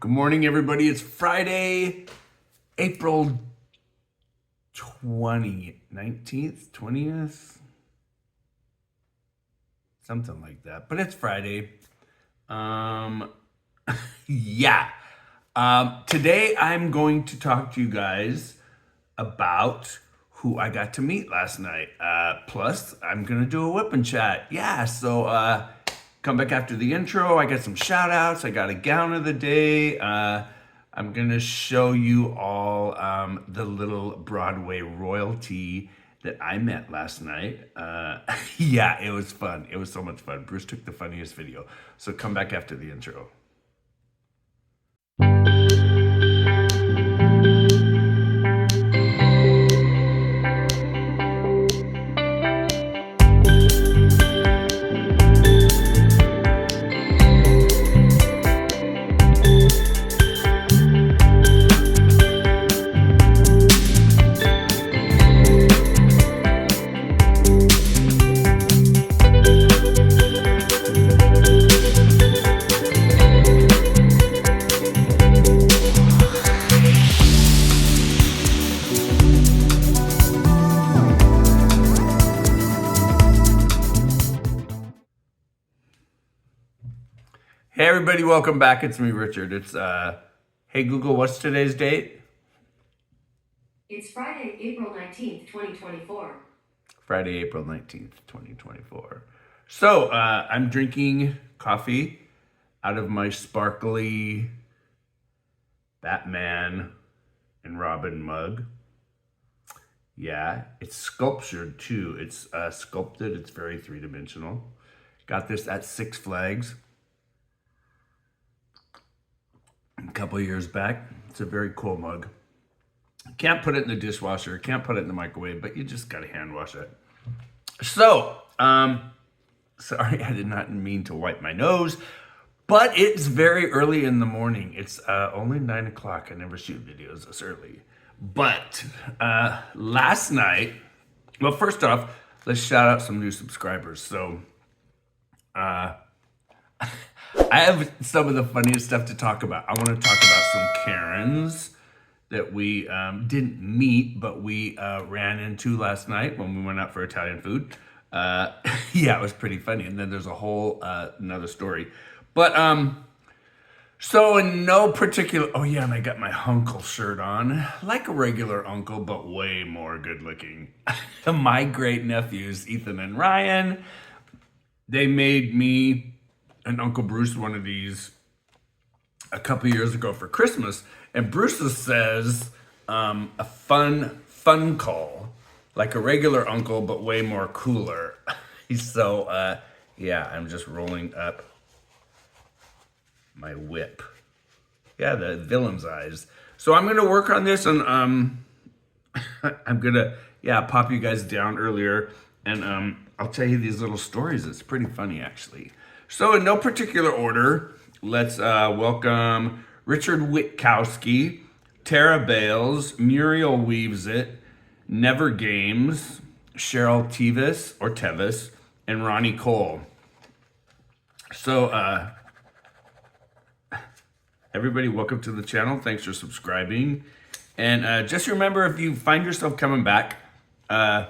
Good morning, everybody. It's Friday, April 19th, 20th, something like that. But it's Friday. Yeah. Today I'm going to talk to you guys about who I got to meet last night. Plus, I'm going to do a WipNChat. Yeah, so come back after the intro. I got some shout outs. I got a gown of the day. I'm going to show you all the little Broadway royalty that I met last night. Yeah, it was fun. It was so much fun. Bruce took the funniest video. So come back after the intro. Hey everybody, welcome back. It's me, Richard. It's hey Google, what's today's date? It's Friday, April 19th, 2024. Friday, April 19th, 2024. So, I'm drinking coffee out of my sparkly Batman and Robin mug. Yeah, it's sculptured too. It's sculpted. It's very three-dimensional. Got this at Six Flags a couple years back. It's a very cool mug. Can't put it in the dishwasher, can't put it in the microwave, but you just gotta hand wash it. So, sorry, I did not mean to wipe my nose, but it's very early in the morning. It's only 9 o'clock. I never shoot videos this early. But last night, well, first off, let's shout out some new subscribers. So, I have some of the funniest stuff to talk about. I want to talk about some Karens that we didn't meet, but we ran into last night when we went out for Italian food. Yeah, it was pretty funny. And then there's a whole another story. But so in no particular, oh yeah, and I got my uncle shirt on, like a regular uncle, but way more good looking. My great nephews, Ethan and Ryan, they made me and Uncle Bruce one of these a couple years ago for Christmas. And Bruce says a fun call, like a regular uncle, but way more cooler. So yeah, I'm just rolling up my whip. Yeah, the villain's eyes. So I'm gonna work on this, and I'm gonna pop you guys down earlier, and I'll tell you these little stories. It's pretty funny actually. So in no particular order, let's welcome Richard Witkowski, Tara Bales, Muriel Weaves It, Never Games, Cheryl Tevis, and Ronnie Cole. So everybody, welcome to the channel. Thanks for subscribing. And just remember, if you find yourself coming back and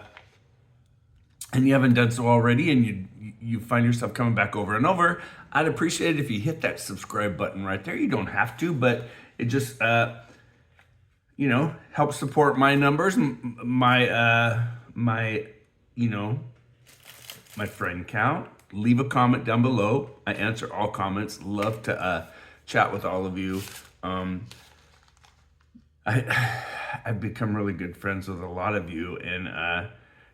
you haven't done so already, and you find yourself coming back over and over, I'd appreciate it if you hit that subscribe button right there. You don't have to, but it just helps support my numbers, my friend count. Leave a comment down below. I answer all comments. Love to chat with all of you. I've become really good friends with a lot of you, and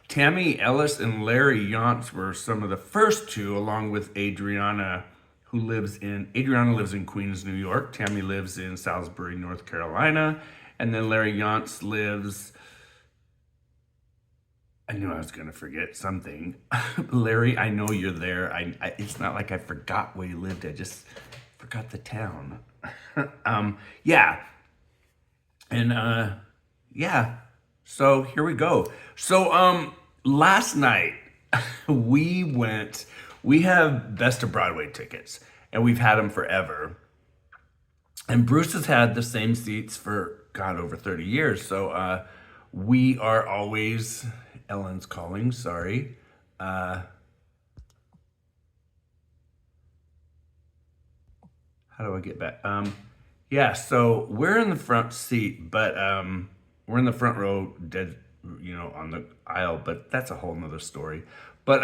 Tammy Ellis and Larry Yantz were some of the first two, along with Adriana, Adriana lives in Queens, New York. Tammy lives in Salisbury, North Carolina. And then Larry Yantz lives, I knew I was gonna forget something. Larry, I know you're there. It's not like I forgot where you lived. I just forgot the town. Yeah. And yeah. So here we go. So last night we have Best of Broadway tickets, and we've had them forever. And Bruce has had the same seats for, God, over 30 years. So we are always, Ellen's calling, sorry. How do I get back? Yeah, so we're in the front seat, but we're in the front row, dead, on the aisle, but that's a whole nother story. But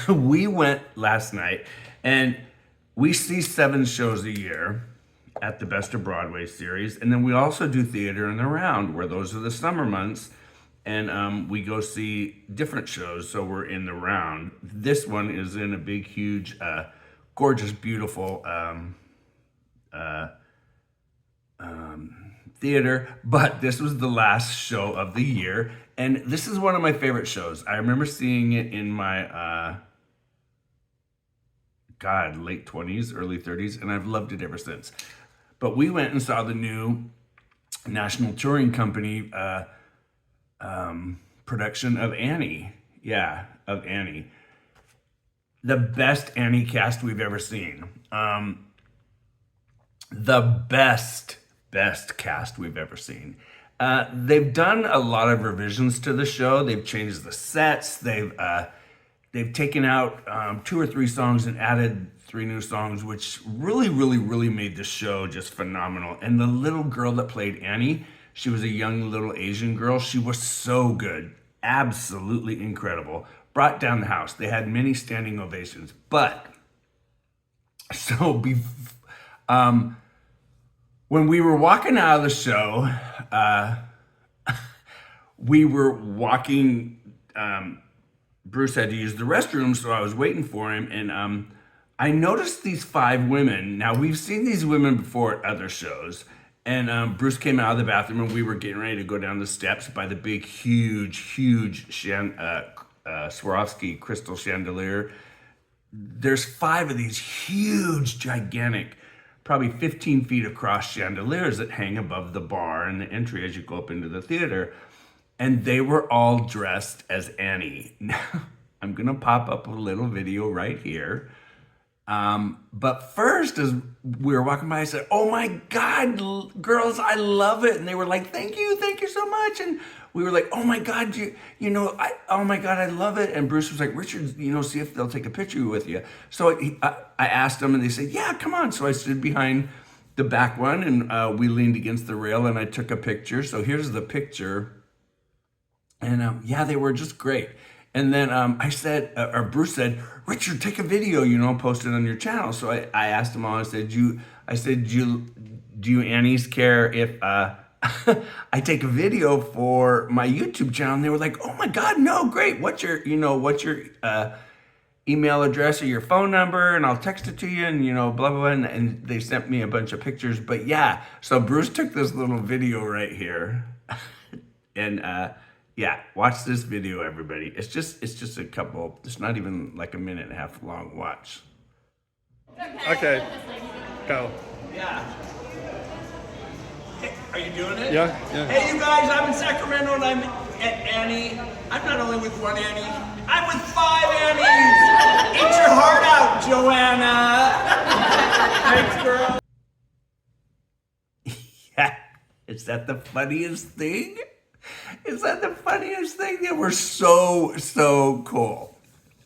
we went last night, and we see 7 shows a year at the Best of Broadway series, and then we also do theater in the round, where those are the summer months, and we go see different shows. So we're in the round. This one is in a big, huge, gorgeous, beautiful theater, but this was the last show of the year, and this is one of my favorite shows. I remember seeing it in my late 20s, early 30s, and I've loved it ever since. But we went and saw the new National Touring Company production of Annie. Yeah, of Annie. The best Annie cast we've ever seen. The best cast we've ever seen. They've done a lot of revisions to the show. They've changed the sets. They've taken out 2 or 3 songs and added 3 new songs, which really made the show just phenomenal. And the little girl that played Annie, she was a young little Asian girl. She was so good, absolutely incredible. Brought down the house. They had many standing ovations. But so when we were walking out of the show, we were walking. Bruce had to use the restroom, so I was waiting for him, and I noticed these 5 women. Now, we've seen these women before at other shows, and Bruce came out of the bathroom, and we were getting ready to go down the steps by the big, huge Swarovski crystal chandelier. There's 5 of these huge, gigantic, probably 15 feet across chandeliers that hang above the bar and the entry as you go up into the theater. And they were all dressed as Annie. Now, I'm gonna pop up a little video right here. But first, as we were walking by, I said, "Oh my God, girls, I love it." And they were like, thank you so much. And we were like, "Oh my God, oh my God, I love it." And Bruce was like, "Richard, see if they'll take a picture with you." So I asked them, and they said, "Yeah, come on." So I stood behind the back one, and we leaned against the rail, and I took a picture. So here's the picture. And yeah, they were just great. And then Bruce said, "Richard, take a video, post it on your channel." So I asked them all, I said, do you Annies care if I take a video for my YouTube channel? And they were like, "Oh my God, no, great. What's your email address or your phone number? And I'll text it to you," and blah, blah, blah. And they sent me a bunch of pictures. But yeah, so Bruce took this little video right here. And yeah, watch this video, everybody. It's just a couple, it's not even like a minute and a half long. Watch. Okay, go. Yeah. Hey, are you doing it? Yeah. Hey, you guys, I'm in Sacramento and I'm at Annie. I'm not only with one Annie, I'm with 5 Annies. Eat your heart out, Joanna. Thanks, girl. Yeah, is that the funniest thing? Is that the funniest thing? They were so cool.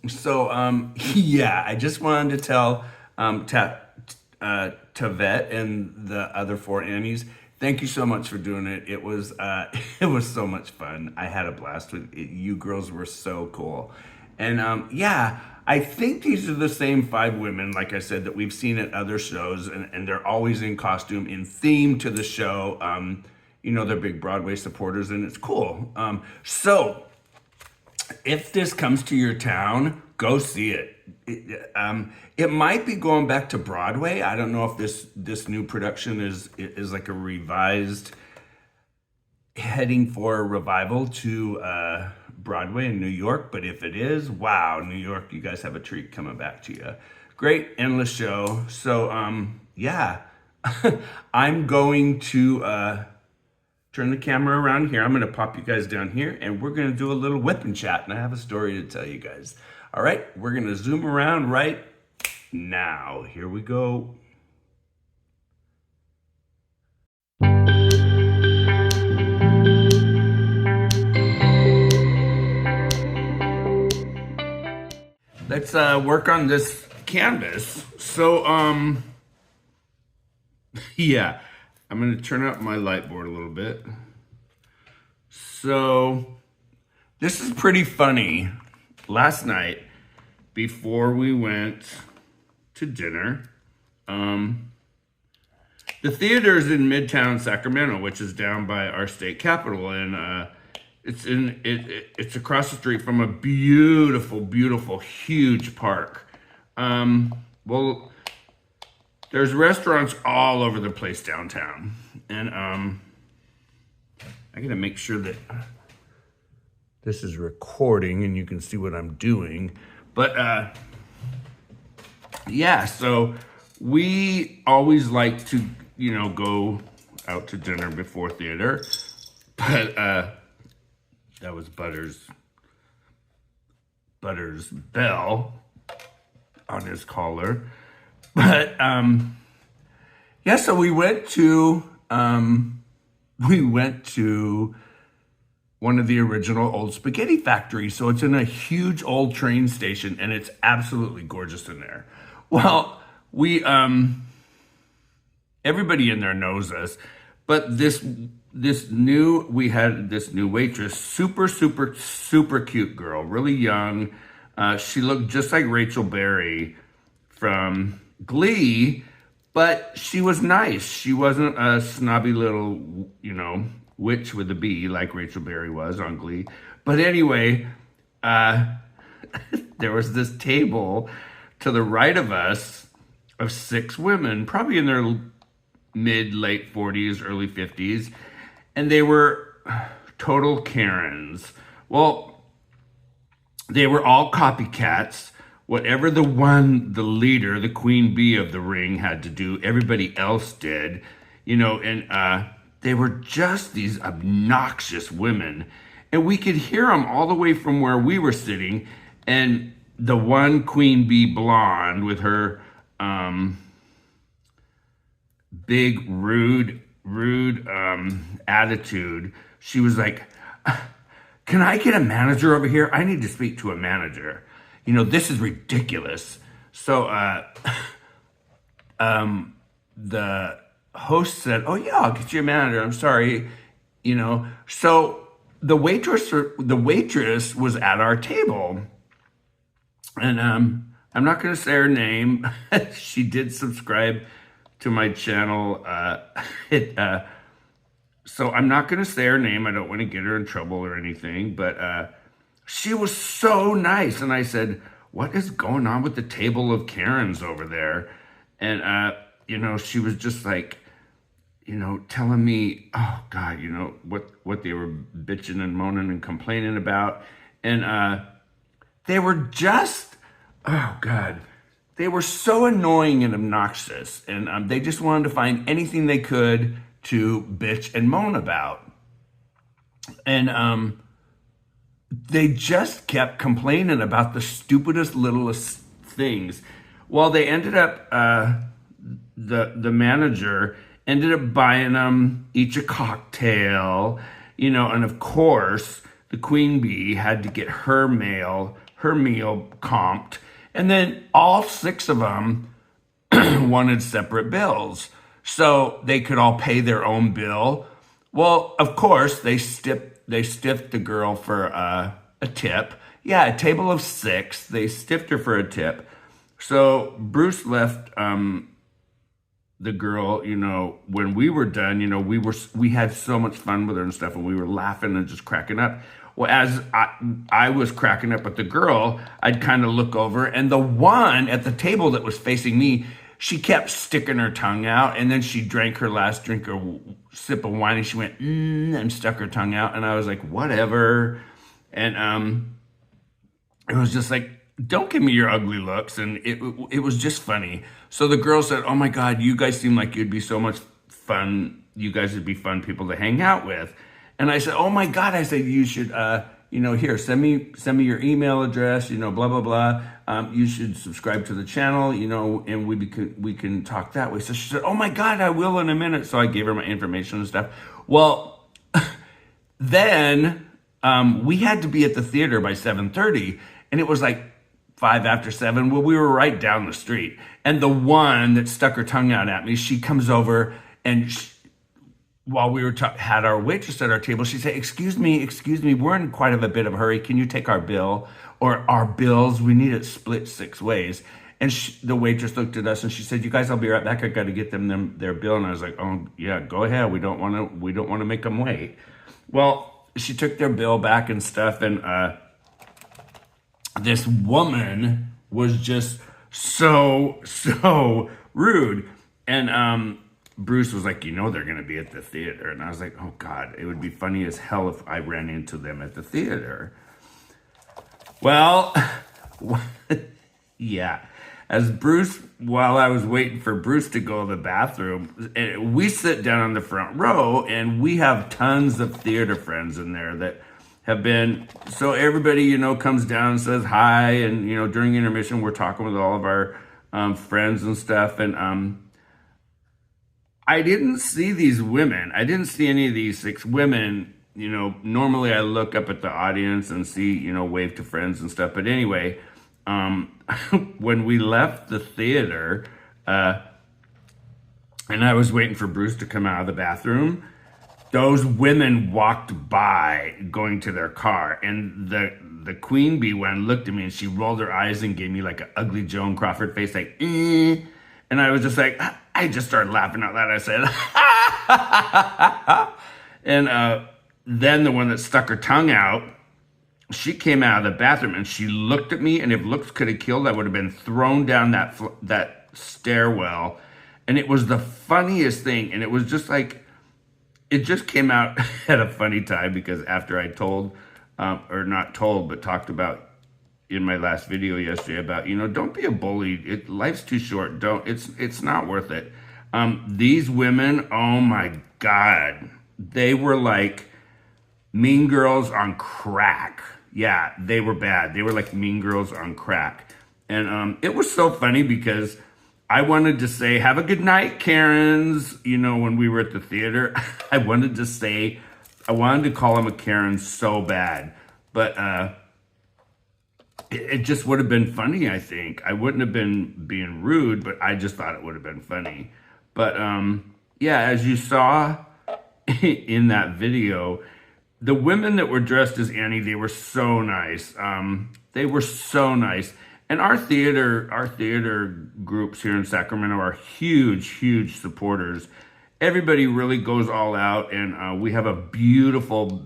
So, yeah, I just wanted to tell Tavette and the other 4 Annies, thank you so much for doing it. It was so much fun. I had a blast with it. You girls were so cool. And yeah, I think these are the same 5 women, like I said, that we've seen at other shows, and they're always in costume, in theme to the show. They're big Broadway supporters, and it's cool. So if this comes to your town, go see it. It might be going back to Broadway. I don't know if this new production is like a revised, heading for a revival to Broadway in New York. But if it is, wow, New York, you guys have a treat coming back to you. Great, endless show. So yeah, I'm going to turn the camera around here. I'm going to pop you guys down here, and we're going to do a little WipNChat, and I have a story to tell you guys. All right, we're going to zoom around right now. Here we go. work on this canvas. So, yeah, I'm going to turn up my light board a little bit. So, this is pretty funny. Last night, before we went to dinner, the theater's in Midtown Sacramento, which is down by our state capitol, and it's across the street from a beautiful, beautiful, huge park. Well, there's restaurants all over the place downtown, and I gotta make sure that this is recording and you can see what I'm doing. But yeah, so we always like to, go out to dinner before theater. But that was Butters' bell on his collar. But yeah, so we went to one of the original old spaghetti factories. So it's in a huge old train station, and it's absolutely gorgeous in there. Well, we everybody in there knows us, but we had this new waitress, super, super, super cute girl, really young. She looked just like Rachel Berry from Glee, but she was nice. She wasn't a snobby little, witch with a bee like Rachel Berry was on Glee. But anyway, there was this table to the right of us of 6 women, probably in their late 40s, early 50s, and they were total Karens. Well, they were all copycats. Whatever the leader, the queen bee of the ring had to do, everybody else did, and they were just these obnoxious women. And we could hear them all the way from where we were sitting. And the one queen bee blonde with her big, rude attitude, she was like, "Can I get a manager over here? I need to speak to a manager. This is ridiculous." So the host said, "Oh yeah, I'll get you a manager. I'm sorry." So the waitress was at our table, and I'm not going to say her name. She did subscribe to my channel. So I'm not going to say her name. I don't want to get her in trouble or anything, but she was so nice. And I said, "What is going on with the table of Karens over there?" And, she was just like, telling me, oh God, what they were bitching and moaning and complaining about. And they were just, oh God, they were so annoying and obnoxious. And they just wanted to find anything they could to bitch and moan about. And they just kept complaining about the stupidest, littlest things. Well, they ended up, the manager ended up buying them each a cocktail, and of course, the queen bee had to get her meal comped. And then all 6 of them wanted separate bills, so they could all pay their own bill. Well, of course, they stiffed the girl for a tip. Yeah, a table of 6. They stiffed her for a tip. So Bruce left the girl, when we were done, we had so much fun with her and stuff, and we were laughing and just cracking up. Well, as I was cracking up with the girl, I'd kind of look over, and the one at the table that was facing me, she kept sticking her tongue out, and then she drank her last drink or sip of wine, and she went, and stuck her tongue out, and I was like, whatever. And it was just like, don't give me your ugly looks. And it was just funny. So the girl said, "Oh my God, you guys seem like you'd be so much fun. You guys would be fun people to hang out with." And I said, "Oh my God," I said, "you should, here, send me your email address, blah, blah, blah. You should subscribe to the channel, and we can talk that way." So she said, "Oh my God, I will in a minute." So I gave her my information and stuff. Well, then we had to be at the theater by 7:30, and it was like 5 after 7. Well, we were right down the street. And the one that stuck her tongue out at me, she comes over and while we were had our waitress at our table, she said, excuse me, we're in quite a bit of a hurry. Can you take our bill or our bills? We need it split 6 ways. And the waitress looked at us and she said, you guys, I'll be right back. I got to get them their bill. And I was like, oh yeah, go ahead. We don't want to make them wait. Well, she took their bill back and stuff. And this woman was just so rude. And Bruce was like, they're going to be at the theater. And I was like, oh God, it would be funny as hell if I ran into them at the theater. Well, yeah. While I was waiting for Bruce to go to the bathroom, we sit down on the front row and we have tons of theater friends in there that have been, so everybody, comes down and says hi. And, during intermission, we're talking with all of our friends and stuff. And I didn't see these women. I didn't see any of these 6 women. Normally I look up at the audience and see, wave to friends and stuff. But anyway, when we left the theater, and I was waiting for Bruce to come out of the bathroom, those women walked by going to their car. And the queen bee one looked at me and she rolled her eyes and gave me like an ugly Joan Crawford face, like, eh. And I was just like, I just started laughing out loud. I said, and then the one that stuck her tongue out, she came out of the bathroom and she looked at me, and if looks could have killed, I would have been thrown down that stairwell. And it was the funniest thing. And it was just like, it just came out at a funny time, because after I told, or not told, but talked about in my last video yesterday about, don't be a bully. Life's too short. It's not worth it. These women, oh my God, they were like Mean Girls on crack. Yeah, they were bad. They were like Mean Girls on crack. And it was so funny because I wanted to say, have a good night, Karens. When we were at the theater, I wanted to call him a Karen so bad. But it just would have been funny, I think. I wouldn't have been being rude, but I just thought it would have been funny. But yeah, as you saw in that video, the women that were dressed as Annie, they were so nice. They were so nice. And our theater groups here in Sacramento are huge supporters. Everybody really goes all out, and we have a beautiful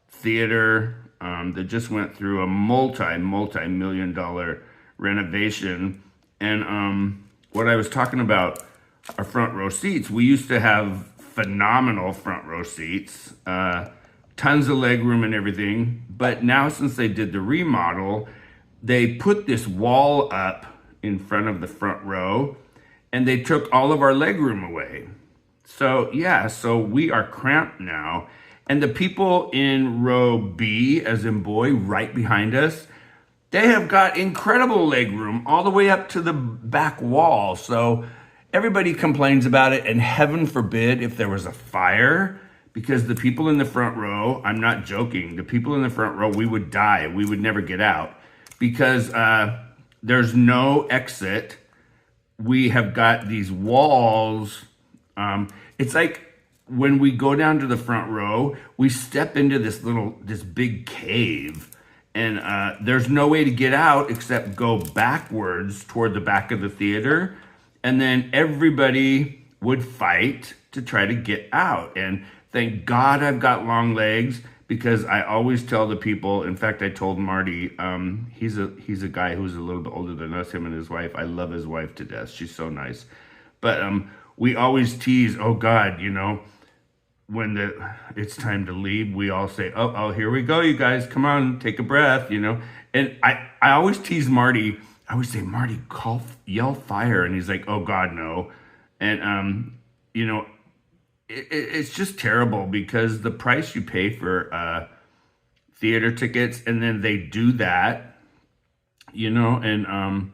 theater that just went through a multi-million-dollar renovation. And what I was talking about, our front row seats, we used to have phenomenal front row seats, tons of leg room and everything. But now, since they did the remodel, they put this wall up in front of the front row, and they took all of our leg room away. So yeah, so we are cramped now. And the people in row B, as in boy, right behind us, they have got incredible leg room all the way up to the back wall. So everybody complains about it, and heaven forbid if there was a fire, because the people in the front row, I'm not joking, the people in the front row, we would die. We would never get out because there's no exit. We have got these walls. It's like when we go down to the front row, we step into this big cave, and there's no way to get out except go backwards toward the back of the theater. And then everybody would fight to try to get out. And thank God I've got long legs, because I always tell the people, in fact, I told Marty, he's a guy who's a little bit older than us, him and his wife. I love his wife to death. She's so nice. But we always tease, oh God, when it's time to leave, we all say, oh, here we go, you guys, come on, take a breath, And I always tease Marty. I always say, Marty, yell fire. And he's like, oh God, no. And, it's just terrible, because the price you pay for theater tickets, and then they do that, and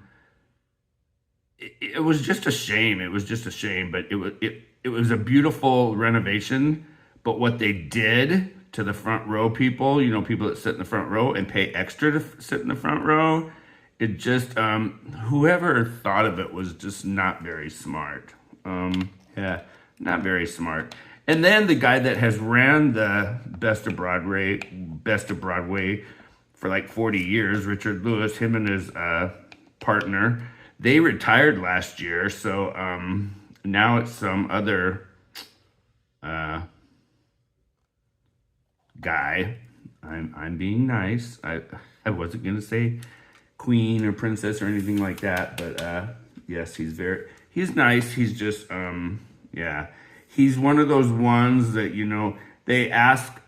it was just a shame. It was just a shame, but it was a beautiful renovation. But what they did to the front row people, you know, people that sit in the front row and pay extra to sit in the front row. It just, whoever thought of it was just not very smart. Yeah, not very smart. And then the guy that has ran the Best of Broadway for like 40 years, Richard Lewis, him and his partner, they retired last year. So now it's some other guy. I'm being nice. I wasn't gonna say queen or princess or anything like that, but yes, he's nice. He's just yeah, he's one of those ones that, you know, they ask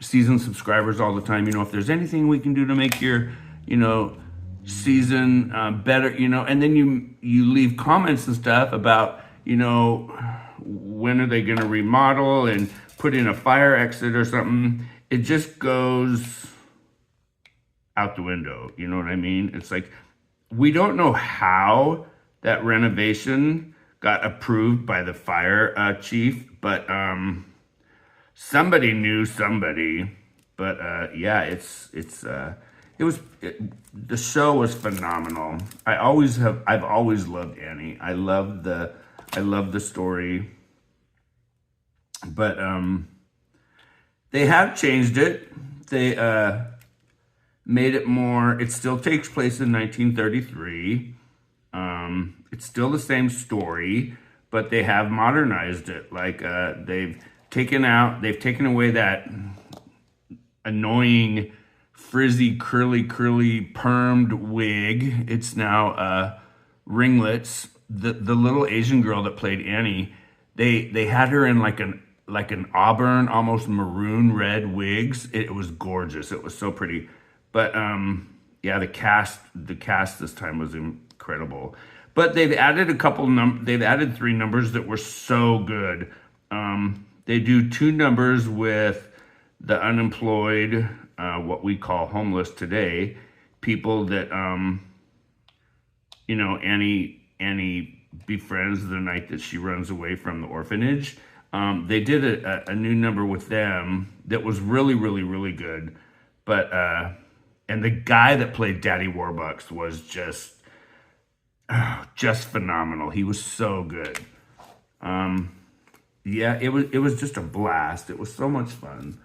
season subscribers all the time, you know, if there's anything we can do to make your, you know, season better, you know, and then you leave comments and stuff about, you know, when are they going to remodel and put in a fire exit or something. It just goes out the window, you know what I mean? It's like, we don't know how that renovation got approved by the fire chief, but somebody knew somebody. But yeah, the show was phenomenal. I've always loved Annie. I love the story. But they have changed it. They made it more, it still takes place in 1933. It's still the same story, but they have modernized it. Like they've taken away that annoying frizzy curly permed wig. It's now ringlets. The little Asian girl that played Annie, they had her in like an auburn, almost maroon red wigs. It was gorgeous. It was so pretty. But yeah, the cast this time was incredible. But they've added they've added 3 numbers that were so good. They do 2 numbers with the unemployed, what we call homeless today, people that you know, Annie befriends the night that she runs away from the orphanage. They did a new number with them that was really good. But and the guy that played Daddy Warbucks was just phenomenal. He was so good. Yeah, it was just a blast. It was so much fun.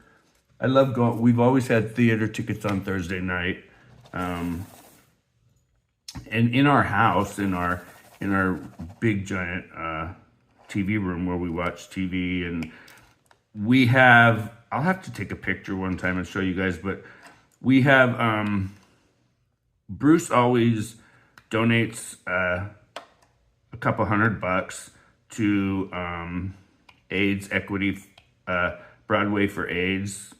I love going. We've always had theater tickets on Thursday night, and in our house, in our big giant TV room where we watch TV, and we have. I'll have to take a picture one time and show you guys, but we have. Bruce always donates a couple $100 to AIDS Equity, Broadway for AIDS.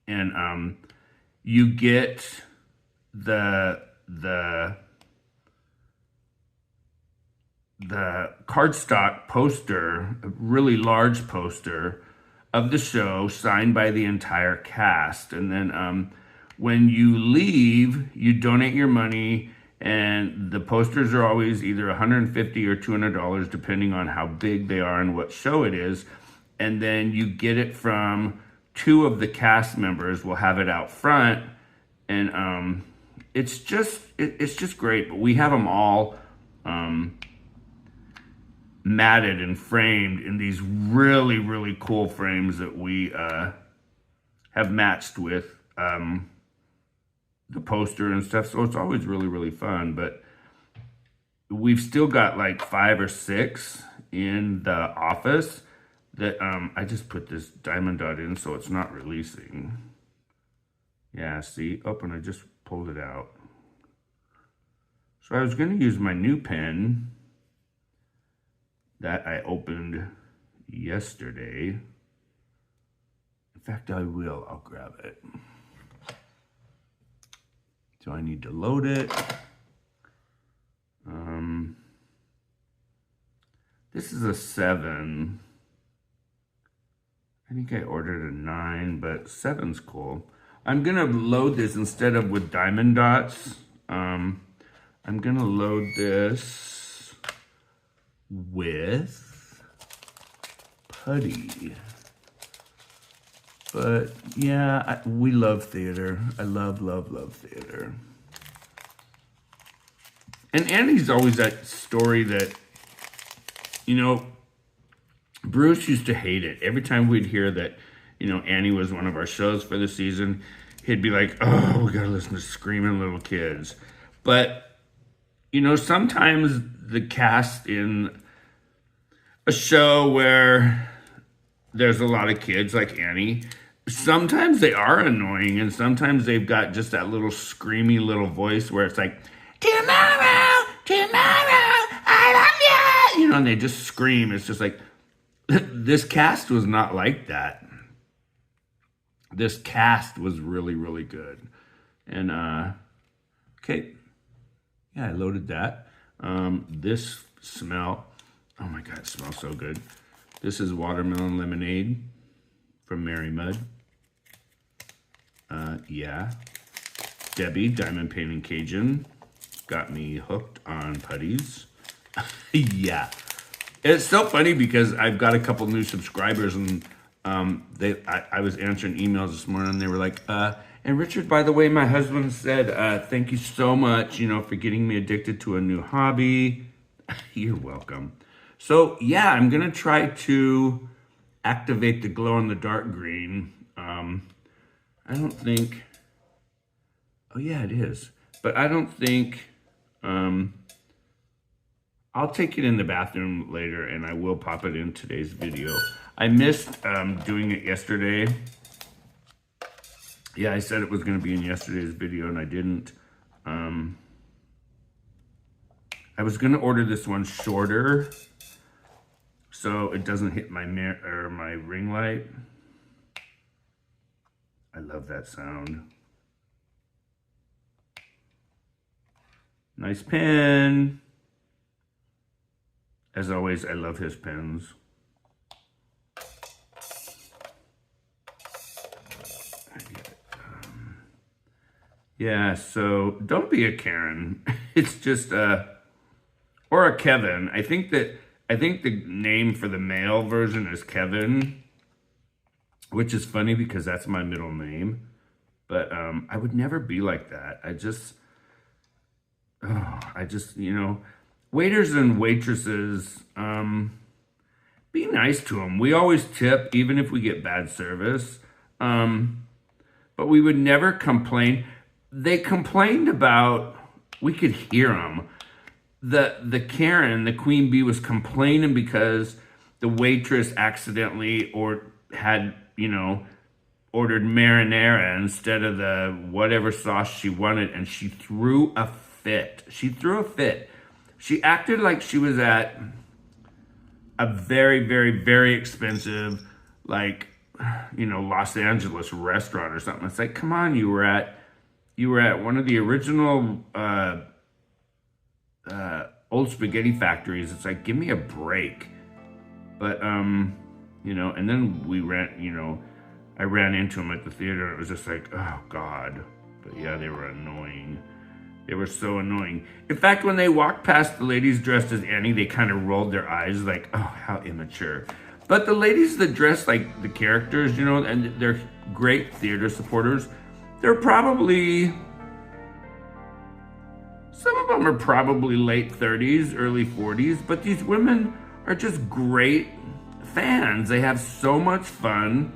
And you get the cardstock poster, a really large poster of the show signed by the entire cast. And then when you leave, you donate your money, and the posters are always either $150 or $200 depending on how big they are and what show it is. And then you get it from 2 of the cast members. Will have it out front, and it's just great. But we have them all matted and framed in these really cool frames that we have matched with the poster and stuff. So it's always really fun. But we've still got like 5 or 6 in the office that I just put this diamond dot in so it's not releasing. Yeah, see? Oh, and I just pulled it out. So I was going to use my new pen that I opened yesterday. In fact, I will. I'll grab it. So I need to load it. This is a 7. I think I ordered a 9, but 7's cool. I'm gonna load this instead of with diamond dots. I'm gonna load this with putty. But yeah, we love theater. I love theater. And Annie's always that story that, you know, Bruce used to hate it. Every time we'd hear that, you know, Annie was one of our shows for the season, he'd be like, oh, we gotta listen to screaming little kids. But, you know, sometimes the cast in a show where there's a lot of kids like Annie, sometimes they are annoying, and sometimes they've got just that little screamy little voice where it's like, tomorrow, I love you. You know, and they just scream. It's just like, this cast was not like that. This cast was really, really good. And, okay. Yeah, I loaded that. This smell, oh my God, it smells so good. This is watermelon lemonade from Mary Mudd. Yeah. Debbie, Diamond Painting Cajun, got me hooked on putties. Yeah. It's so funny because I've got a couple new subscribers, and I was answering emails this morning, and they were like, and Richard, by the way, my husband said, thank you so much, you know, for getting me addicted to a new hobby. You're welcome. So yeah, I'm gonna try to activate the glow-in-the-dark green. I don't think, oh yeah, it is. But I don't think, I'll take it in the bathroom later, and I will pop it in today's video. I missed doing it yesterday. Yeah, I said it was gonna be in yesterday's video, and I didn't. I was gonna order this one shorter, so it doesn't hit my mirror or my ring light. I love that sound. Nice pen. As always, I love his pens. Yeah, so don't be a Karen. It's just or a Kevin. I think the name for the male version is Kevin, which is funny because that's my middle name. But I would never be like that. I just, you know, waiters and waitresses, be nice to them. We always tip, even if we get bad service. But we would never complain. They complained about, we could hear them. The Karen, the queen bee, was complaining because the waitress accidentally had, you know, ordered marinara instead of the whatever sauce she wanted, and she threw a fit. She threw a fit. She acted like she was at a very, very, very expensive, like, you know, Los Angeles restaurant or something. It's like, come on, you were at one of the original old spaghetti factories. It's like, give me a break. But you know, and then I ran into them at the theater, and it was just like, oh God. But yeah, they were annoying. They were so annoying. In fact, when they walked past the ladies dressed as Annie, they kind of rolled their eyes like, oh, how immature. But the ladies that dress like the characters, you know, and they're great theater supporters, they're probably, some of them are probably late 30s, early 40s, but these women are just great fans. They have so much fun.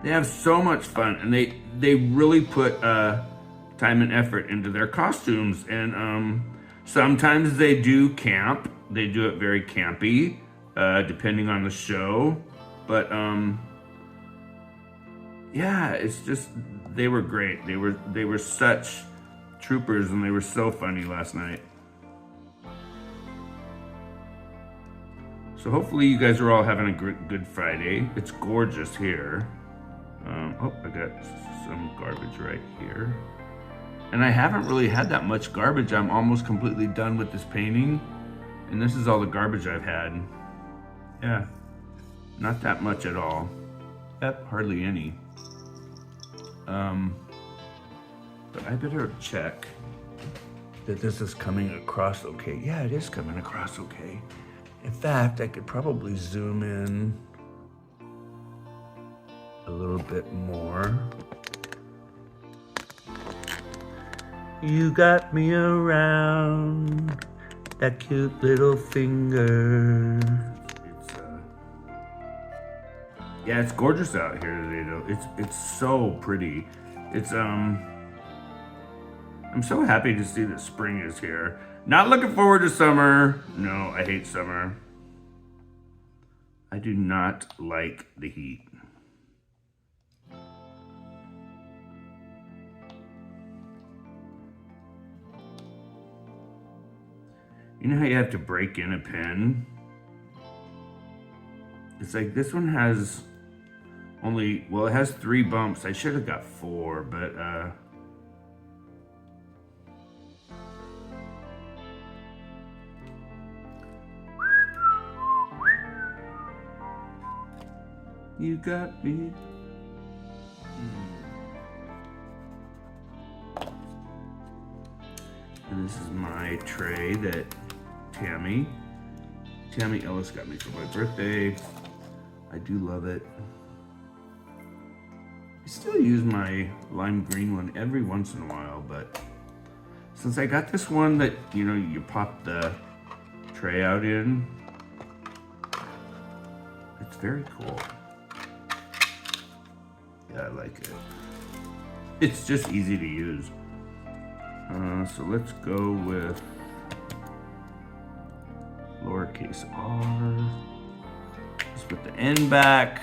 They have so much fun, and they really put time and effort into their costumes. And sometimes they do camp. They do it very campy, depending on the show. But yeah, it's just, they were great. They were such troopers, and they were so funny last night. So hopefully you guys are all having a good Friday. It's gorgeous here. Oh, I got some garbage right here. And I haven't really had that much garbage. I'm almost completely done with this painting. And this is all the garbage I've had. Yeah, not that much at all. Yep, hardly any. But I better check that this is coming across okay. Yeah, it is coming across okay. In fact, I could probably zoom in. a little bit more. You got me around that cute little finger. Yeah, it's gorgeous out here today though. It's so pretty. It's I'm so happy to see that spring is here. Not looking forward to summer. No, I hate summer. I do not like the heat. You know how you have to break in a pen? It's like this one has only, well, it has 3 bumps. I should have got 4, but you got me. And this is my tray that Tammy Ellis got me for my birthday. I do love it. I still use my lime green one every once in a while, but since I got this one that, you know, you pop the tray out in, it's very cool. Yeah, I like it. It's just easy to use. So let's go with lowercase r. Just put the N back.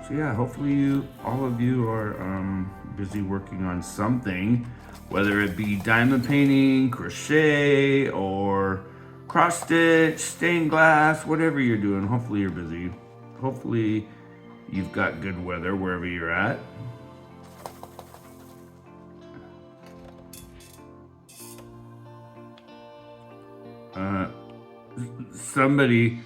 So yeah, hopefully all of you are busy working on something, whether it be diamond painting, crochet, or cross stitch, stained glass, whatever you're doing. Hopefully you're busy. Hopefully you've got good weather wherever you're at. Somebody,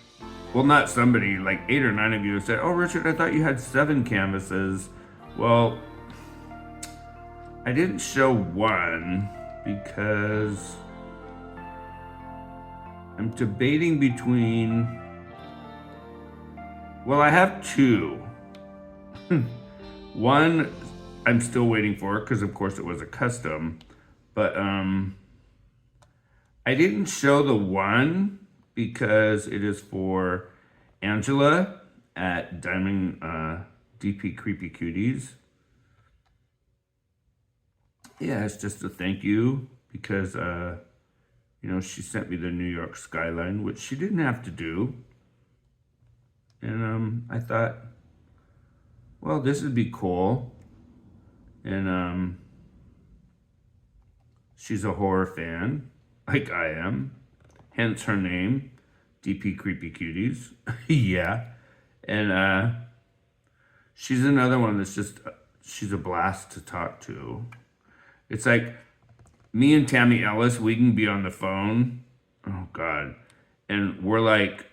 well, not somebody, like 8 or 9 of you said, "Oh, Richard, I thought you had 7 canvases." Well, I didn't show one because I'm debating between, well, I have 2. One I'm still waiting for because of course it was a custom, but I didn't show the one because it is for Angela at Diamond DP Creepy Cuties. Yeah, it's just a thank you because you know, she sent me the New York skyline, which she didn't have to do. And I thought, well, this would be cool. And she's a horror fan, like I am. Hence her name, DP Creepy Cuties. Yeah. And she's another one that's just, she's a blast to talk to. It's like me and Tammy Ellis, we can be on the phone. Oh God. And we're like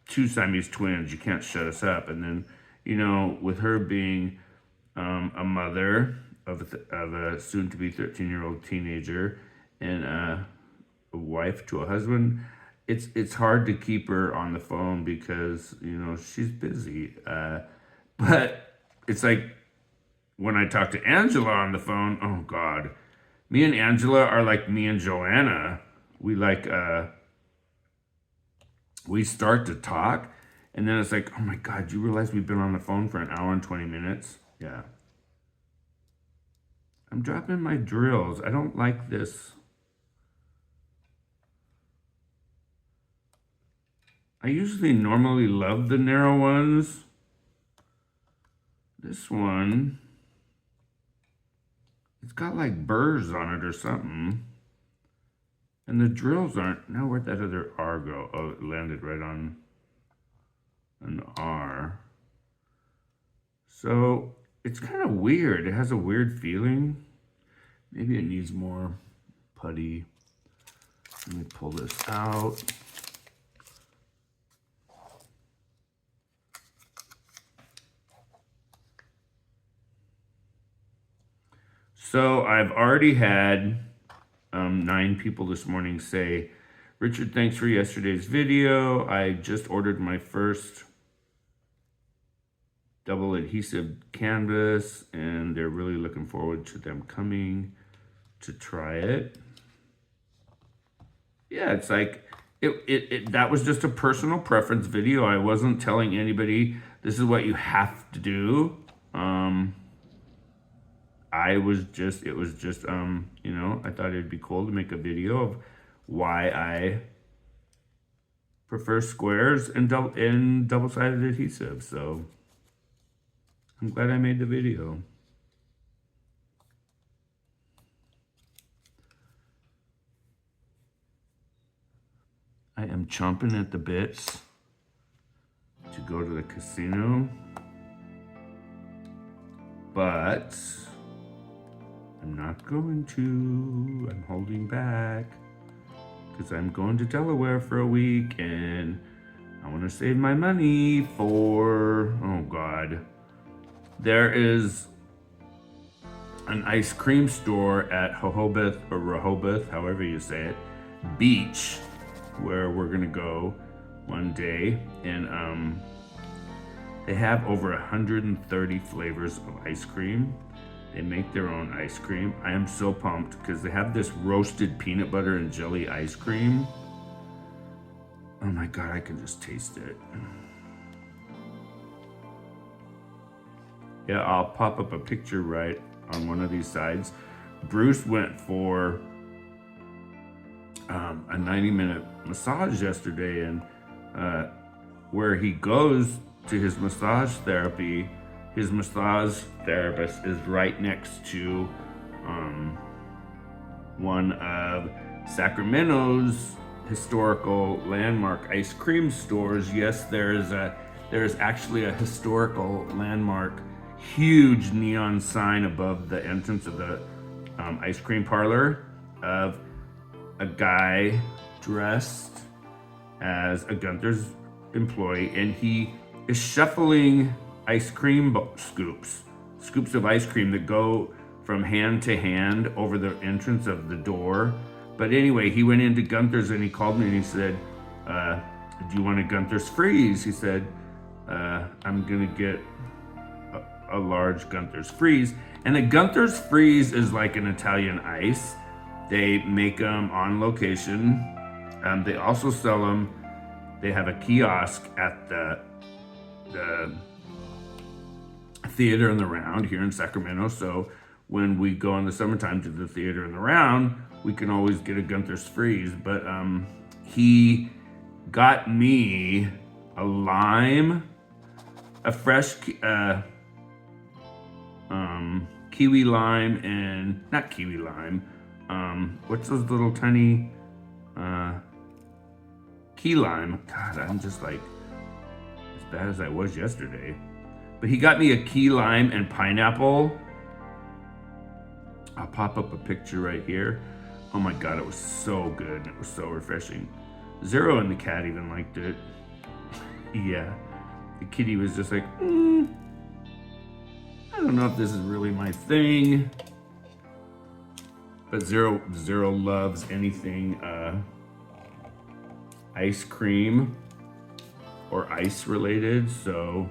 2 Siamese twins. You can't shut us up. And then, you know, with her being a mother of a soon-to-be 13-year-old teenager and a wife to a husband, it's hard to keep her on the phone because, you know, she's busy. But it's like when I talk to Angela on the phone, oh God, me and Angela are like me and Joanna. We like, we start to talk and then it's like, oh my God, you realize we've been on the phone for 1 hour and 20 minutes? Yeah. I'm dropping my drills. I don't like this. I usually normally love the narrow ones. This one, it's got like burrs on it or something. And the drills aren't, now where'd that other R go? Oh, it landed right on an R. So it's kind of weird. It has a weird feeling. Maybe it needs more putty. Let me pull this out. So I've already had 9 people this morning say, "Richard, thanks for yesterday's video. I just ordered my first double adhesive canvas, and they're really looking forward to them coming to try it. Yeah, it's like, that was just a personal preference video. I wasn't telling anybody this is what you have to do. It was just, you know, I thought it'd be cool to make a video of why I prefer squares and double-sided adhesive. So I'm glad I made the video. I am chomping at the bits to go to the casino, but I'm not going to. I'm holding back because I'm going to Delaware for a week and I want to save my money for, oh God. There is an ice cream store at Rehoboth, however you say it, Beach, where we're gonna go one day, and they have over 130 flavors of ice cream. They make their own ice cream. I am so pumped because they have this roasted peanut butter and jelly ice cream. Oh my God, I can just taste it. Yeah, I'll pop up a picture right on one of these sides. Bruce went for a 90-minute massage yesterday, and where he goes to his massage therapy, his massage therapist is right next to one of Sacramento's historical landmark ice cream stores. Yes, there's actually a historical landmark, huge neon sign above the entrance of the ice cream parlor of a guy dressed as a Gunther's employee, and he is shuffling ice cream scoops of ice cream that go from hand to hand over the entrance of the door. But anyway, he went into Gunther's and he called me and he said, do you want a Gunther's freeze? He said, I'm gonna get a large Gunther's freeze. And a Gunther's freeze is like an Italian ice. They make them on location. They also sell them. They have a kiosk at the theater in the Round here in Sacramento. So when we go in the summertime to the theater in the Round, we can always get a Gunther's freeze. But he got me a lime, a fresh kiwi lime, and not kiwi lime. What's those little tiny key lime? God, I'm just like as bad as I was yesterday. But he got me a key lime and pineapple. I'll pop up a picture right here. Oh my God, it was so good. It was so refreshing. Zero and the cat even liked it. Yeah, the kitty was just like, I don't know if this is really my thing. But Zero loves anything ice cream or ice related, so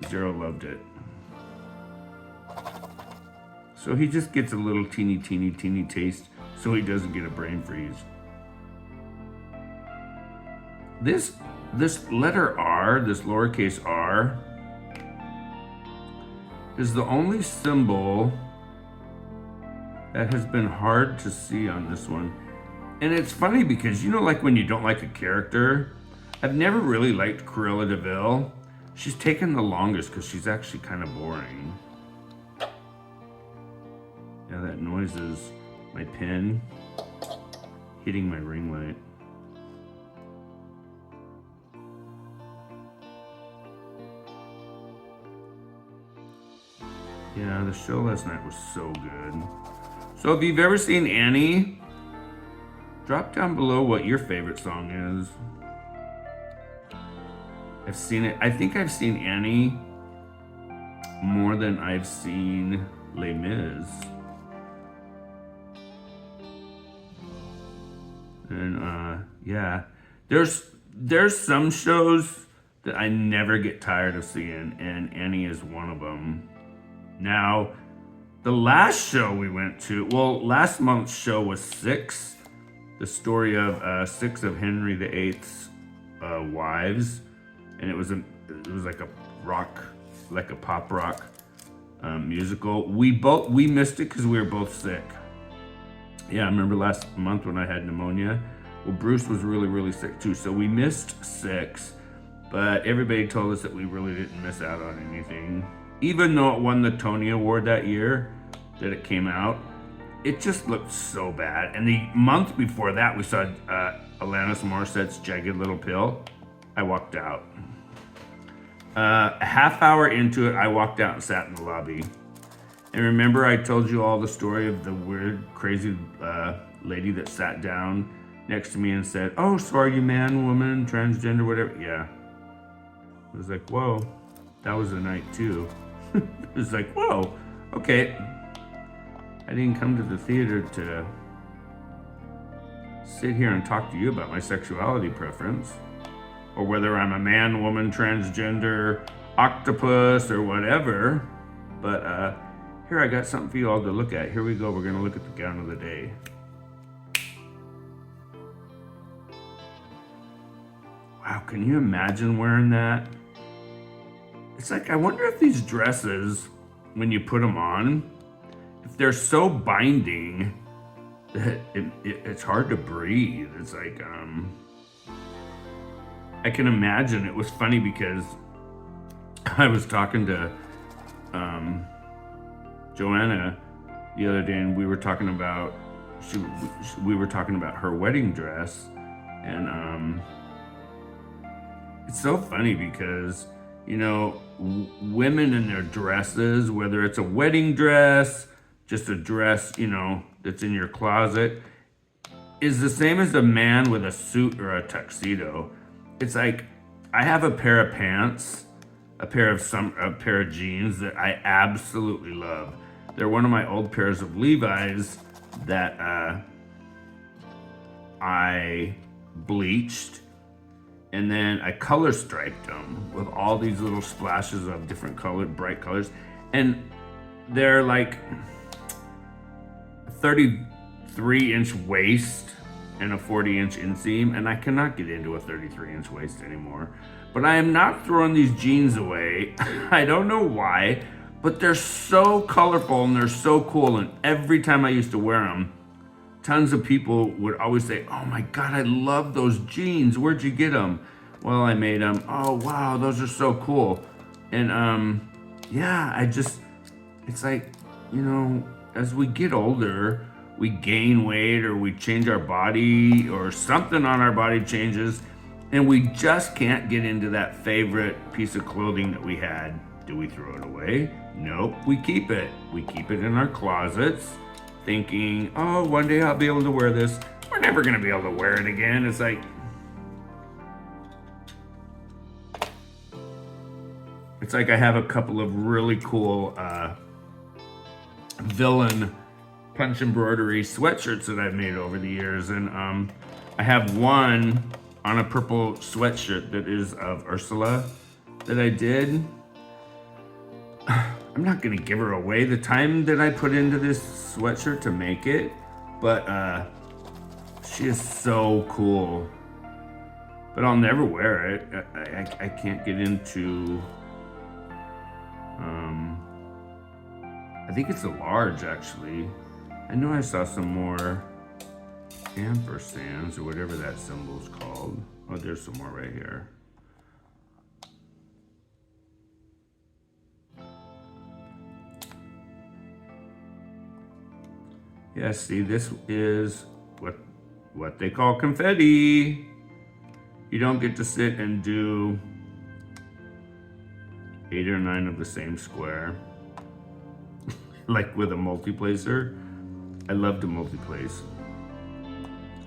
Zero loved it. So he just gets a little teeny taste so he doesn't get a brain freeze. This letter R, this lowercase r, is the only symbol that has been hard to see on this one. And it's funny because, you know, like when you don't like a character, I've never really liked Cruella de Vil. She's taken the longest because she's actually kind of boring. Yeah, that noise is my pen hitting my ring light. Yeah, the show last night was so good. So if you've ever seen Annie, drop down below what your favorite song is. I've seen it. I think I've seen Annie more than I've seen Les Mis. And yeah, there's some shows that I never get tired of seeing, and Annie is one of them. Now, the last show we went to, well, last month's show was Six, the story of 6 of Henry VIII's wives, and it was like a rock, like a pop rock musical. We missed it because we were both sick. Yeah, I remember last month when I had pneumonia. Well, Bruce was really, really sick too, so we missed Six, but everybody told us that we really didn't miss out on anything. Even though it won the Tony Award that year that it came out, it just looked so bad. And the month before that, we saw Alanis Morissette's Jagged Little Pill. I walked out. A half hour into it, I walked out and sat in the lobby. And remember I told you all the story of the weird, crazy lady that sat down next to me and said, "Oh, so are you man, woman, transgender, whatever?" Yeah. I was like, whoa, that was a night too. It was like, whoa, okay. I didn't come to the theater to sit here and talk to you about my sexuality preference, or whether I'm a man, woman, transgender, octopus, or whatever. But here, I got something for you all to look at. Here we go. We're gonna look at the gown of the day. Wow, can you imagine wearing that? It's like, I wonder if these dresses, when you put them on, if they're so binding that it's hard to breathe. It's like, I can imagine. It was funny because I was talking to Joanna the other day, and we were talking about her wedding dress, and it's so funny because, you know, women in their dresses, whether it's a wedding dress, just a dress, you know, that's in your closet, is the same as a man with a suit or a tuxedo. It's like, I have a pair of pants, a pair of jeans that I absolutely love. They're one of my old pairs of Levi's that I bleached, and then I color striped them with all these little splashes of different colored, bright colors. And they're like 33-inch waist and a 40-inch inseam, and I cannot get into a 33-inch waist anymore. But I am not throwing these jeans away. I don't know why, but they're so colorful and they're so cool. And every time I used to wear them, tons of people would always say, "Oh my God, I love those jeans. Where'd you get them?" Well, I made them. Oh, wow, those are so cool. And yeah, it's like, you know, as we get older, we gain weight or we change our body or something on our body changes, and we just can't get into that favorite piece of clothing that we had. Do we throw it away? Nope, we keep it. We keep it in our closets, thinking, oh, one day I'll be able to wear this. We're never gonna be able to wear it again. It's like, I have a couple of really cool villain punch embroidery sweatshirts that I've made over the years, and I have one on a purple sweatshirt that is of Ursula that I did. I'm not gonna give her away the time that I put into this sweatshirt to make it, but she is so cool. But I'll never wear it. I can't get into, I think it's a large actually. I know I saw some more ampersands or whatever that symbol's called. Oh, there's some more right here. Yeah, see, this is what they call confetti. You don't get to sit and do 8 or 9 of the same square. Like with a multiplacer. I love to multiplace.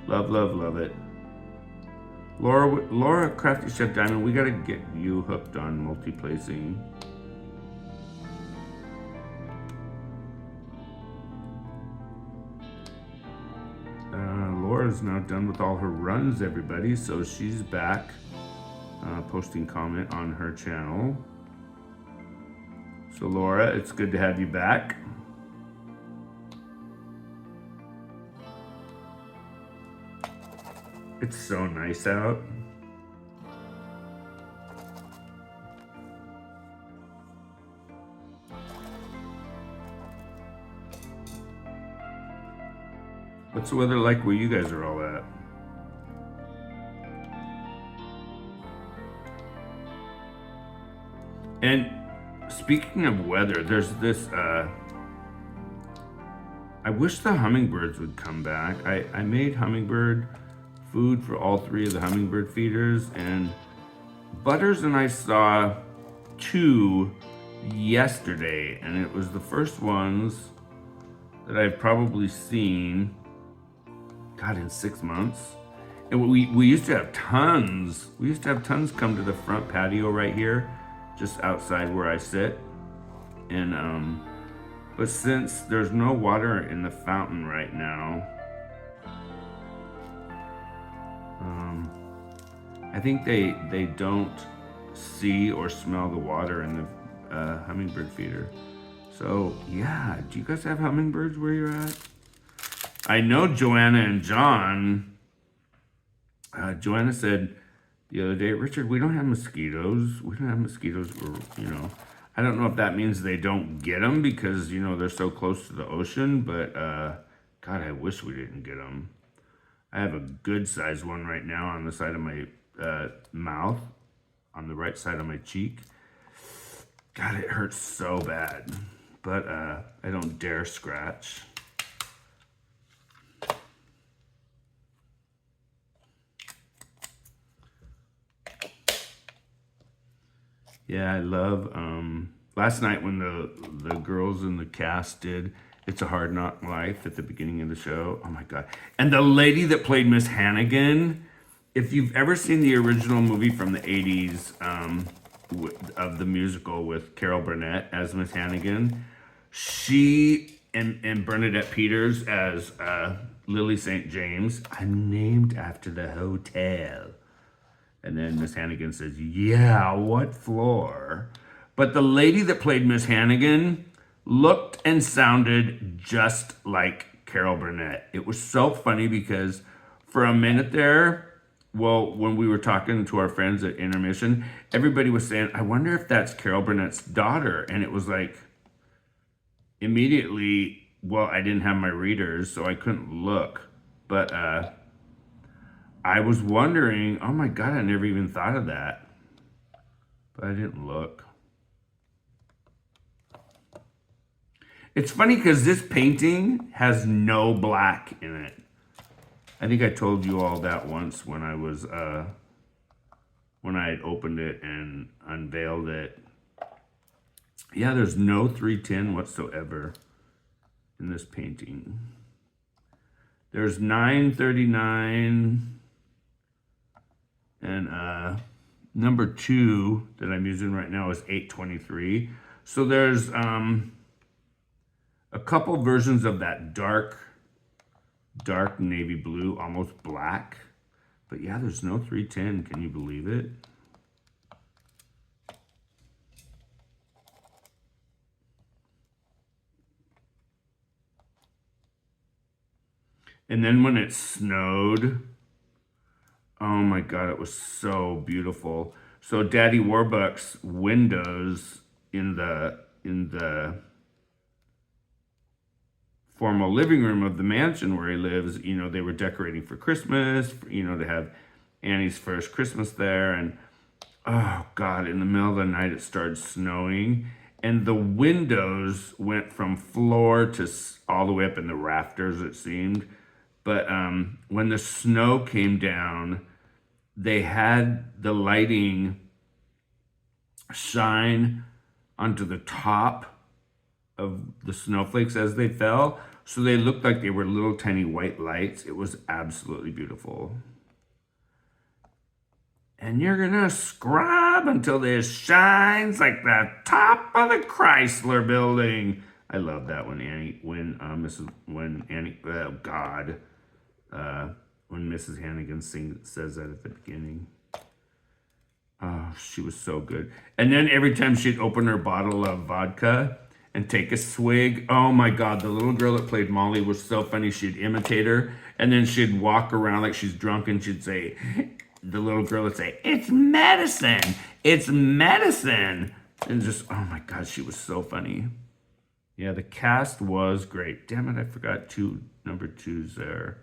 Love, love, love it. Laura Crafty Chef Diamond, we gotta get you hooked on multiplacing. Laura's now done with all her runs, everybody, so she's back posting comment on her channel. So Laura, it's good to have you back. It's so nice out. What's the weather like where you guys are all at? And speaking of weather, there's this, I wish the hummingbirds would come back. I made hummingbird food for all 3 of the hummingbird feeders, and Butters and I saw 2 yesterday, and it was the first ones that I've probably seen, God, in 6 months. And we used to have tons. We used to have tons come to the front patio right here, just outside where I sit. And but since there's no water in the fountain right now, I think they don't see or smell the water in the hummingbird feeder. So yeah, do you guys have hummingbirds where you're at? I know Joanna and John. Joanna said the other day, Richard, we don't have mosquitoes. We don't have mosquitoes. I don't know if that means they don't get them because, they're so close to the ocean, but God, I wish we didn't get them. I have a good sized one right now on the side of my mouth, on the right side of my cheek. God, it hurts so bad, but I don't dare scratch. Yeah, I love, last night when the girls in the cast did It's a Hard Knock Life at the beginning of the show, oh my God. And the lady that played Miss Hannigan, if you've ever seen the original movie from the 80s of the musical with Carol Burnett as Miss Hannigan, she and Bernadette Peters as Lily St. James, I'm named after the hotel. And then Miss Hannigan says, yeah, what floor? But the lady that played Miss Hannigan looked and sounded just like Carol Burnett. It was so funny because for a minute there, well, when we were talking to our friends at intermission, everybody was saying, I wonder if that's Carol Burnett's daughter. And it was like, immediately, well, I didn't have my readers, so I couldn't look. But I was wondering, oh my God, I never even thought of that. But I didn't look. It's funny because this painting has no black in it. I think I told you all that once when I was, when I had opened it and unveiled it. Yeah, there's no 310 whatsoever in this painting. There's 939 and number 2 that I'm using right now is 823. So there's a couple versions of that dark navy blue, almost black. But yeah, there's no 310. Can you believe it? And then when it snowed, oh my God, it was so beautiful. So Daddy Warbucks' windows in the formal living room of the mansion where he lives, they were decorating for Christmas, to have Annie's first Christmas there. And oh God, in the middle of the night, it started snowing. And the windows went from floor to all the way up in the rafters, it seemed. But when the snow came down, they had the lighting shine onto the top of the snowflakes as they fell. So they looked like they were little tiny white lights. It was absolutely beautiful. And you're gonna scrub until this shines like the top of the Chrysler building. I love that when Mrs. Hannigan says that at the beginning. Oh, she was so good. And then every time she'd open her bottle of vodka and take a swig, oh my God, the little girl that played Molly was so funny. She'd imitate her, and then she'd walk around like she's drunk, and she'd say, the little girl would say, "It's medicine. It's medicine." And just, oh my God, she was so funny. Yeah, the cast was great. Damn it, I forgot number twos there.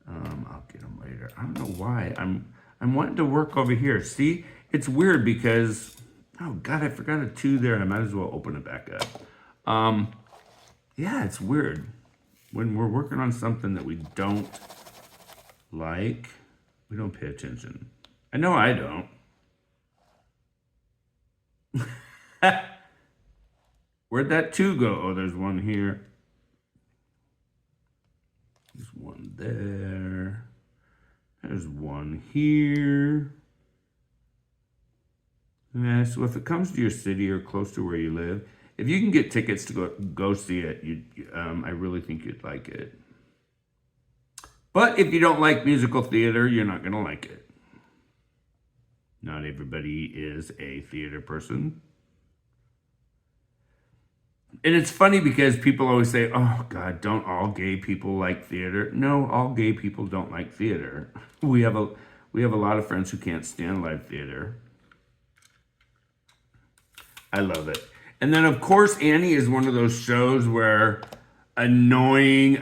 I'll get them later. I don't know why. I'm wanting to work over here. See, it's weird because, oh God, I forgot a 2 there. I might as well open it back up. Yeah, it's weird. When we're working on something that we don't like, we don't pay attention. I know I don't. Where'd that 2 go? Oh, there's one here. There's one there. There's one here. Yeah, so if it comes to your city or close to where you live, if you can get tickets to go see it, I really think you'd like it. But if you don't like musical theater, you're not gonna like it. Not everybody is a theater person. And it's funny because people always say, "Oh God, don't all gay people like theater?" No, all gay people don't like theater. We have a lot of friends who can't stand live theater. I love it. And then of course Annie is one of those shows where annoying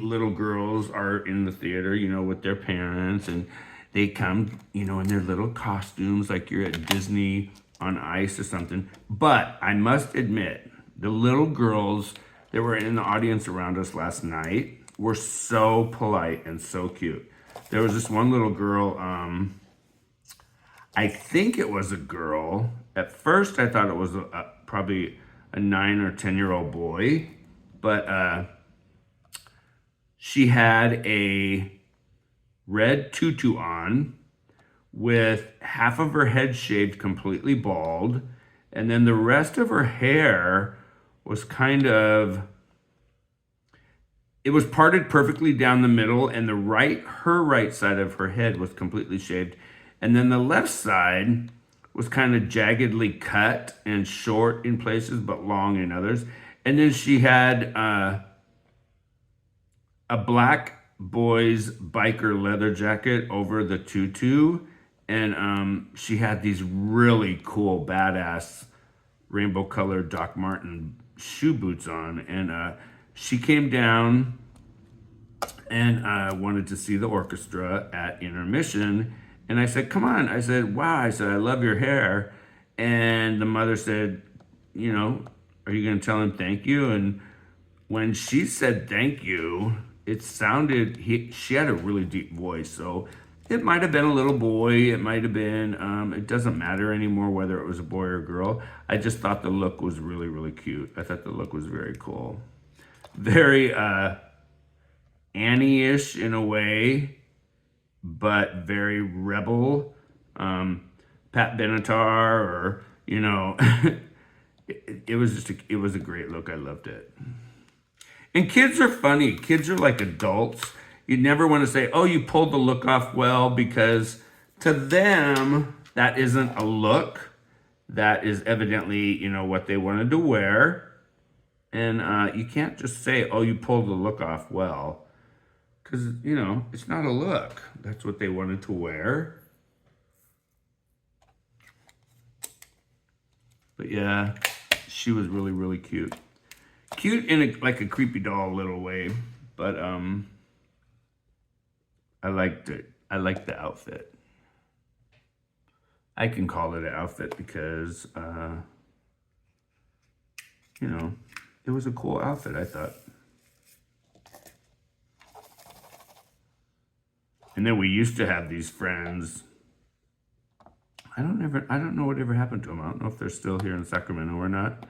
little girls are in the theater, with their parents, and they come, in their little costumes like you're at Disney on Ice or something. But I must admit, the little girls that were in the audience around us last night were so polite and so cute. There was this one little girl, I think it was a girl. At first, I thought it was probably a 9 or 10-year-old boy, but she had a red tutu on with half of her head shaved completely bald, and then the rest of her hair was it was parted perfectly down the middle, and her right side of her head was completely shaved. And then the left side was kind of jaggedly cut and short in places, but long in others. And then she had a black boy's biker leather jacket over the tutu. And she had these really cool, badass, rainbow colored Doc Marten shoe boots on. And she came down and wanted to see the orchestra at intermission. And I said, "Come on." I said, "Wow." I said, "I love your hair." And the mother said, "Are you going to tell him thank you?" And when she said thank you, it sounded, she had a really deep voice. So it might have been a little boy. It might have been, it doesn't matter anymore whether it was a boy or a girl. I just thought the look was really, really cute. I thought the look was very cool. Very Annie-ish in a way, but very rebel. Pat Benatar, or, it was a great look. I loved it. And kids are funny. Kids are like adults. You never want to say, "Oh, you pulled the look off well," because to them, that isn't a look. That is evidently, what they wanted to wear. And you can't just say, "Oh, you pulled the look off well," because, it's not a look. That's what they wanted to wear. But yeah, she was really, really cute. Cute in like a creepy doll little way. But I liked it. I liked the outfit. I can call it an outfit because, it was a cool outfit, I thought. And then we used to have these friends. I don't know what ever happened to them. I don't know if they're still here in Sacramento or not.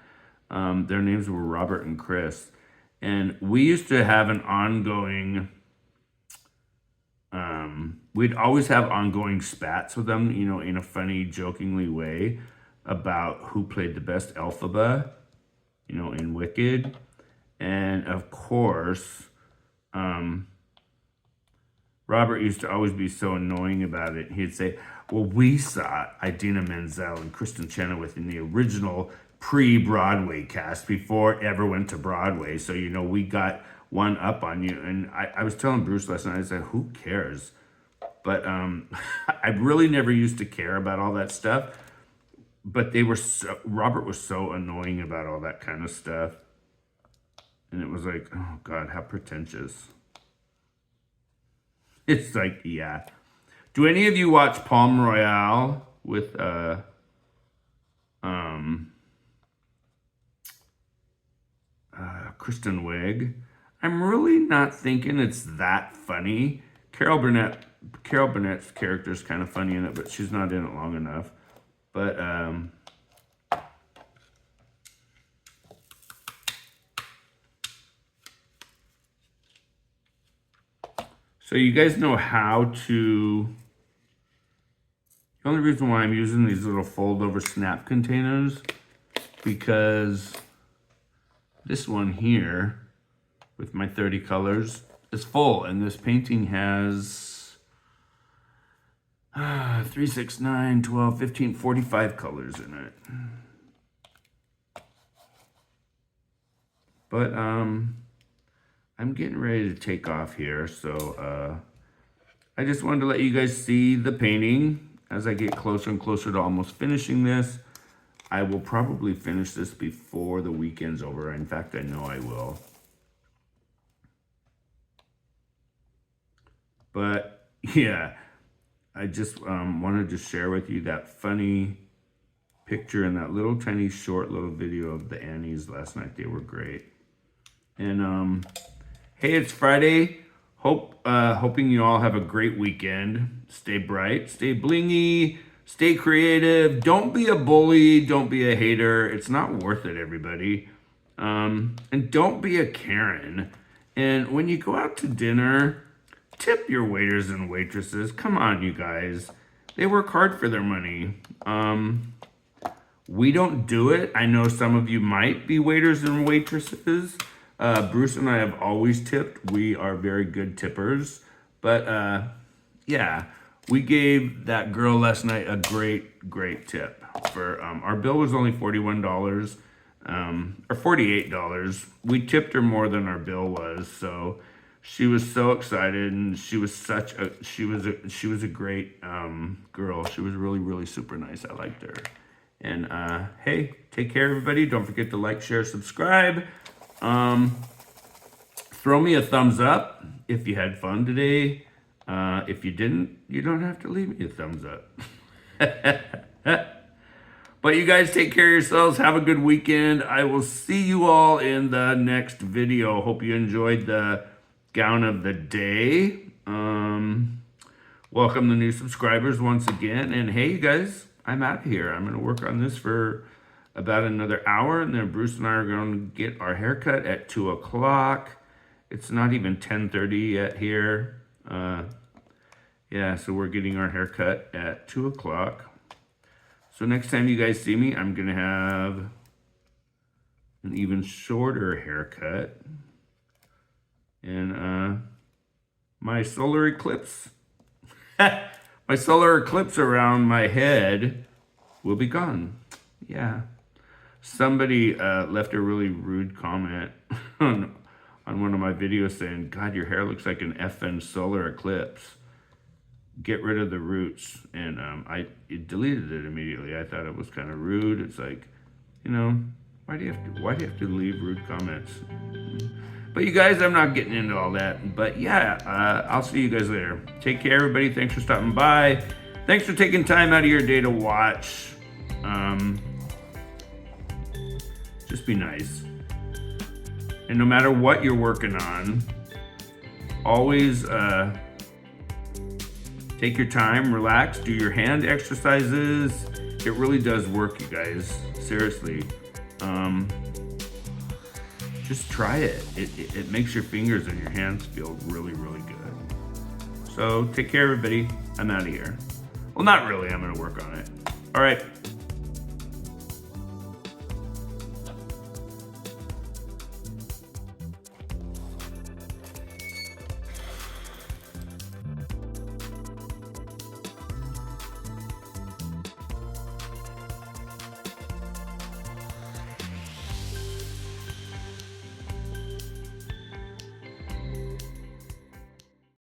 Their names were Robert and Chris. And we used to have an ongoing, we'd always have ongoing spats with them, in a funny, jokingly way about who played the best Elphaba, in Wicked. And of course, Robert used to always be so annoying about it. He'd say, well, we saw Idina Menzel and Kristen Chenoweth in the original pre-Broadway cast before it ever went to Broadway. So, you know, we got one up on you. And I was telling Bruce last night, I said, who cares? But I really never used to care about all that stuff. But Robert was so annoying about all that kind of stuff. And it was like, oh God, how pretentious. It's like, yeah. Do any of you watch Palm Royale with Kristen Wiig? I'm really not thinking it's that funny. Carol Burnett's character is kind of funny in it, but she's not in it long enough. But so you guys know how to. The only reason why I'm using these little fold over snap containers, because this one here with my 30 colors is full, and this painting has 3, 6, 9, 12, 15, 45 colors in it. But I'm getting ready to take off here, so I just wanted to let you guys see the painting. As I get closer and closer to almost finishing this, I will probably finish this before the weekend's over. In fact, I know I will. But yeah, I just wanted to share with you that funny picture and that little tiny short little video of the Annies last night. They were great. And hey, it's Friday. Hoping you all have a great weekend. Stay bright, stay blingy, stay creative. Don't be a bully. Don't be a hater. It's not worth it, everybody. And don't be a Karen. And when you go out to dinner, tip your waiters and waitresses. Come on, you guys. They work hard for their money. We don't do it. I know some of you might be waiters and waitresses. Bruce and I have always tipped. We are very good tippers. But yeah, we gave that girl last night a great tip. For our bill was only $41 or $48. We tipped her more than our bill was, so she was so excited, and she was a great girl. She was really super nice. I liked her. And hey, take care, everybody. Don't forget to like, share, subscribe. Throw me a thumbs up if you had fun today. If you didn't, you don't have to leave me a thumbs up. But you guys take care of yourselves. Have a good weekend. I will see you all in the next video. Hope you enjoyed the gown of the day. Welcome the new subscribers once again. And hey, you guys, I'm out of here. I'm going to work on this for about another hour, and then Bruce and I are going to get our haircut at 2 o'clock. It's not even 10:30 yet here. Yeah, so we're getting our haircut at 2 o'clock. So next time you guys see me, I'm going to have an even shorter haircut. And my solar eclipse, around my head will be gone. Yeah. Somebody left a really rude comment on one of my videos saying, God, your hair looks like an effing solar eclipse. Get rid of the roots. And I deleted it immediately. I thought it was kind of rude. It's like, you know, why do you have to leave rude comments? But you guys, I'm not getting into all that. But yeah, I'll see you guys later. Take care, everybody. Thanks for stopping by. Thanks for taking time out of your day to watch. Just be nice. And no matter what you're working on, always take your time, relax, do your hand exercises. It really does work, you guys. Seriously. Just try it. It makes your fingers and your hands feel really good. So take care, everybody. I'm out of here. Well, not really. I'm going to work on it. All right.